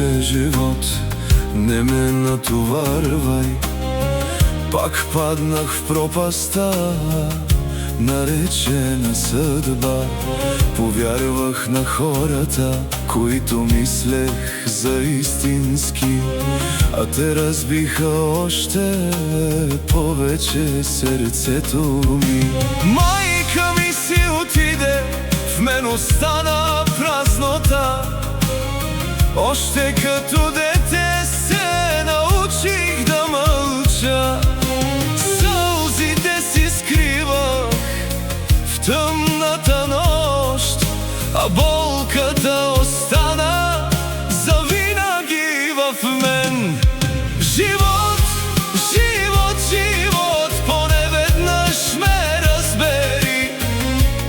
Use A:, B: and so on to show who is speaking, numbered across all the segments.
A: повече живот не ме натоварвай. Пак паднах в пропаста, наречена съдба. Повярвах на хората, които мислех за истински, а те разбиха още повече сърцето ми. Майка ми си отиде, в мен остана празнота. Още като дете се научих да мълча. Сълзите си скривах в тъмната нощ, а болката остана завинаги в мен. Живот, живот, живот, поне веднъж ме разбери.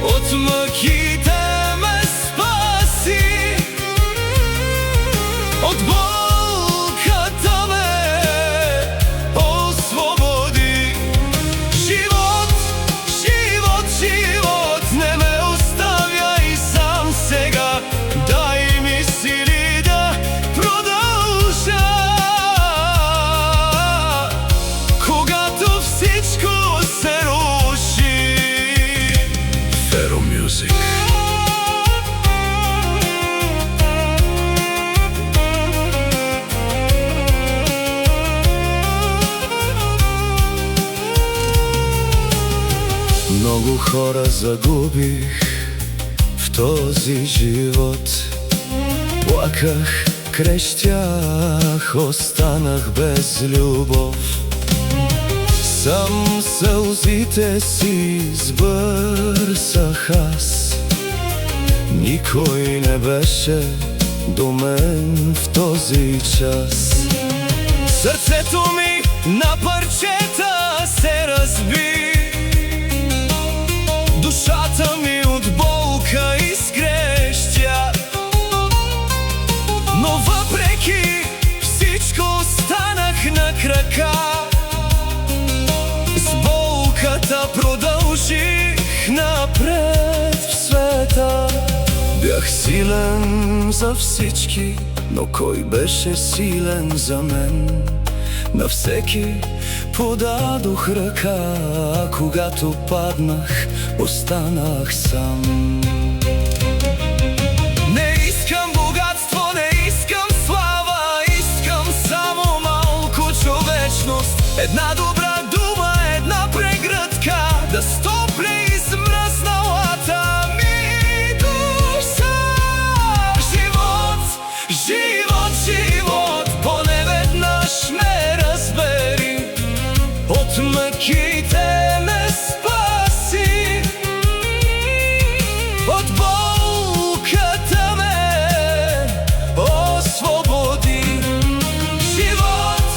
A: От мъките ме спаси, от болката ме освободи. Живот, живот, живот, не ме оставяй сам сега. Дай ми сили да продължа, когато всичко се руши. Феро Мюзик. Много хора загубих в този живот. Плаках, крещях, останах без любов. Сам сълзите си сбърсах аз. Никой не беше до мен в този час. Сърцето ми на парчета се разби. Душата ми от болка изкрещя. Но въпреки всичко станах на крака. С болката продължих напред в света. Бях силен за всички, но кой беше силен за мен? На всеки подадох ръка, а когато паднах, останах сам. Не искам богатство, не искам слава, искам само малко човечност. Една добра дума, една прегръдка, да стопли измръзналата ми душа. Живот, живот, живот, поне веднъж ме разбери. От мъките ме спаси, от болката ме освободи. Живот,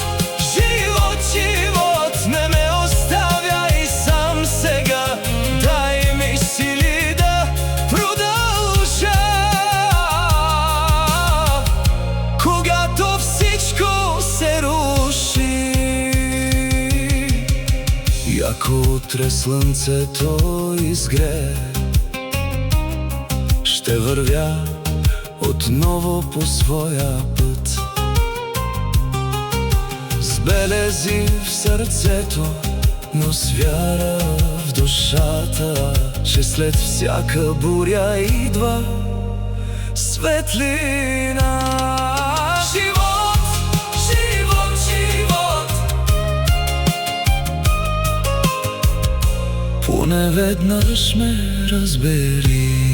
A: живот, живот, не ме оставяй сам сега. Дай ми сили да продължа, когато всичко се руши. И ако утре слънцето изгрее, ще вървя отново по своя път. С белези в сърцето, но с вяра в душата, че след всяка буря идва светлина. Живот, живот, живот, поне веднъж ме разбери.